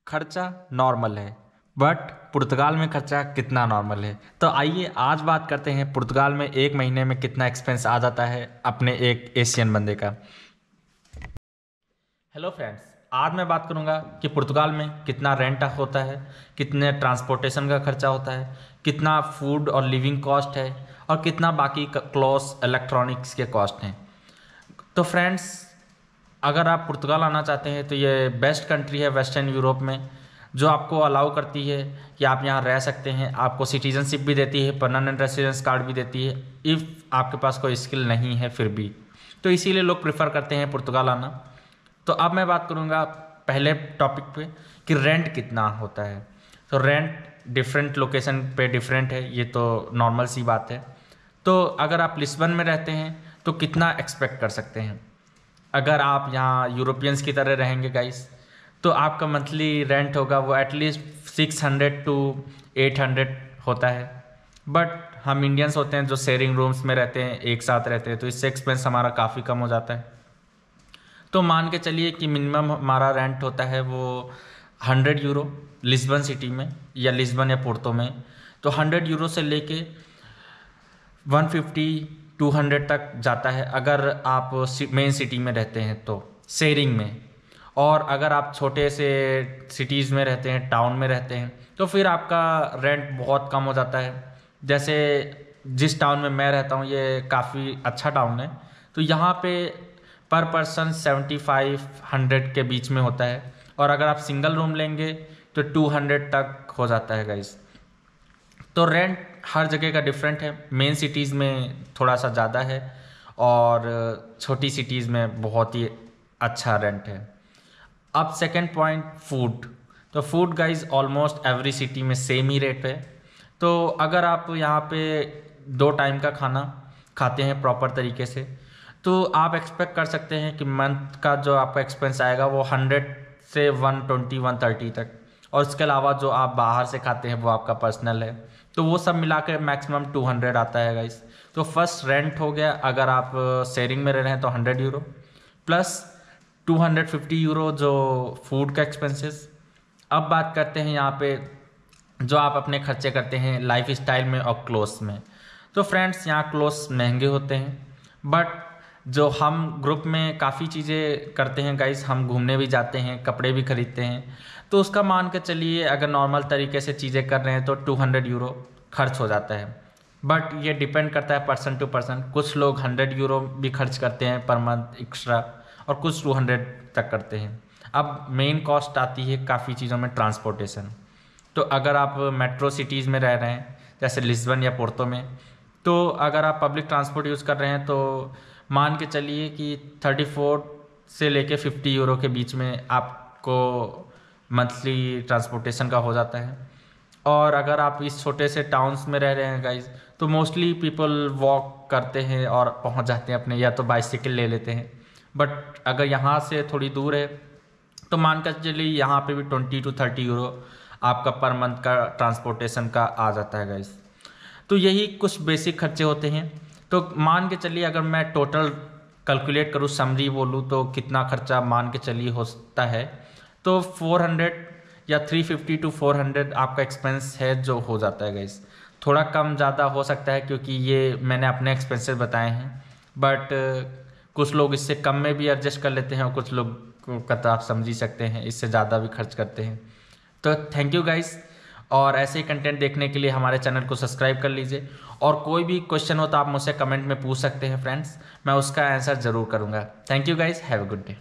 खर्चा नॉर्मल है, बट पुर्तगाल में खर्चा कितना नॉर्मल है। तो आइए आज बात करते हैं पुर्तगाल में एक महीने में कितना एक्सपेंस आ जाता है अपने एक एशियन बंदे का। हेलो फ्रेंड्स, आज मैं बात करूंगा कि पुर्तगाल में कितना रेंट होता है, कितने ट्रांसपोर्टेशन का खर्चा होता है, कितना फूड और लिविंग कॉस्ट है और कितना बाकी क्लॉथ्स इलेक्ट्रॉनिक्स के कॉस्ट हैं। तो फ्रेंड्स, अगर आप पुर्तगाल आना चाहते हैं तो ये बेस्ट कंट्री है वेस्टर्न यूरोप में, जो आपको अलाउ करती है कि आप यहाँ रह सकते हैं। आपको सिटीजनशिप भी देती है, परमानेंट रेसिडेंस कार्ड भी देती है इफ़ आपके पास कोई स्किल नहीं है फिर भी। तो इसीलिए लोग प्रेफर करते हैं पुर्तगाल आना। तो अब मैं बात करूँगा पहले टॉपिक पे कि रेंट कितना होता है। तो रेंट डिफरेंट लोकेशन पे डिफरेंट है, ये तो नॉर्मल सी बात है। तो अगर आप लिस्बन में रहते हैं तो कितना एक्सपेक्ट कर सकते हैं। अगर आप यहाँ यूरोपियंस की तरह रहेंगे गाइस, तो आपका मंथली रेंट होगा वो एटलीस्ट 600 to 800 होता है। बट हम इंडियंस होते हैं जो शेयरिंग रूम्स में रहते हैं, एक साथ रहते हैं, तो इससे एक्सपेंस हमारा काफ़ी कम हो जाता है। तो मान के चलिए कि मिनिमम हमारा रेंट होता है वो 100 यूरो लिस्बन सिटी में या लिस्बन या पोर्तो में। तो 100 यूरो से लेके 150-200 तक जाता है अगर आप मेन सिटी में रहते हैं तो शेयरिंग में। और अगर आप छोटे से सिटीज़ में रहते हैं, टाउन में रहते हैं, तो फिर आपका रेंट बहुत कम हो जाता है। जैसे जिस टाउन में मैं रहता हूँ ये काफ़ी अच्छा टाउन है, तो यहाँ पे पर पर्सन 75-100 के बीच में होता है। और अगर आप सिंगल रूम लेंगे तो 200 तक हो जाता है गाइस। तो रेंट हर जगह का डिफरेंट है। मेन सिटीज़ में थोड़ा सा ज़्यादा है और छोटी सिटीज़ में बहुत ही अच्छा रेंट है। अब सेकंड पॉइंट, फूड। तो food guys almost every city में सेम ही रेट है। तो अगर आप यहाँ पे 2 टाइम का खाना खाते हैं प्रॉपर तरीके से, तो आप एक्सपेक्ट कर सकते हैं कि मंथ का जो आपका एक्सपेंस आएगा वो 100 से 120-130 तक। और इसके अलावा जो आप बाहर से खाते हैं वो आपका पर्सनल है, तो वो सब मिला के मैक्सिमम 200 आता है गाइस। तो फर्स्ट रेंट हो गया, अगर आप शेयरिंग में रह रहे हैं तो 100 यूरो प्लस 250 यूरो जो फूड का एक्सपेंसेस। अब बात करते हैं यहाँ पे जो आप अपने खर्चे करते हैं लाइफ स्टाइल में और क्लोथ्स में। तो फ्रेंड्स, यहाँ क्लोथ्स महंगे होते हैं, बट जो हम ग्रुप में काफ़ी चीज़ें करते हैं गाइस, हम घूमने भी जाते हैं, कपड़े भी खरीदते हैं, तो उसका मान के चलिए अगर नॉर्मल तरीके से चीज़ें कर रहे हैं तो 200 यूरो खर्च हो जाता है। बट ये डिपेंड करता है पर्सन टू पर्सन। कुछ लोग 100 यूरो भी खर्च करते हैं पर मंथ एक्स्ट्रा, और कुछ 200 तक करते हैं। अब मेन कॉस्ट आती है काफ़ी चीज़ों में ट्रांसपोर्टेशन। तो अगर आप मेट्रो सिटीज़ में रह रहे हैं जैसे लिस्बन या पोर्तो में, तो अगर आप पब्लिक ट्रांसपोर्ट यूज़ कर रहे हैं तो मान के चलिए कि 34 से लेके 50 यूरो के बीच में आपको मंथली ट्रांसपोर्टेशन का हो जाता है। और अगर आप इस छोटे से टाउन्स में रह रहे हैं गाइज, तो मोस्टली पीपल वॉक करते हैं और पहुंच जाते हैं अपने, या तो बाइसिकल ले लेते हैं। बट अगर यहाँ से थोड़ी दूर है तो मान कर चलिए यहाँ पे भी 20 to 30 यूरो आपका पर मंथ का ट्रांसपोर्टेशन का आ जाता है गाइस। तो यही कुछ बेसिक खर्चे होते हैं। तो मान के चलिए अगर मैं टोटल कैलकुलेट करूँ, समरी बोलूँ, तो कितना खर्चा मान के चलिए होता है, तो 400 या 350 to 400 आपका एक्सपेंस है जो हो जाता है गाइस। थोड़ा कम ज़्यादा हो सकता है क्योंकि ये मैंने अपने एक्सपेंसेस बताए हैं, बट कुछ लोग इससे कम में भी एडजस्ट कर लेते हैं और कुछ लोग का तो आप समझ ही सकते हैं इससे ज़्यादा भी खर्च करते हैं। तो थैंक यू गाइस, और ऐसे ही कंटेंट देखने के लिए हमारे चैनल को सब्सक्राइब कर लीजिए। और कोई भी क्वेश्चन हो तो आप मुझसे कमेंट में पूछ सकते हैं फ्रेंड्स, मैं उसका आंसर ज़रूर करूँगा। Thank you guys, have a good day.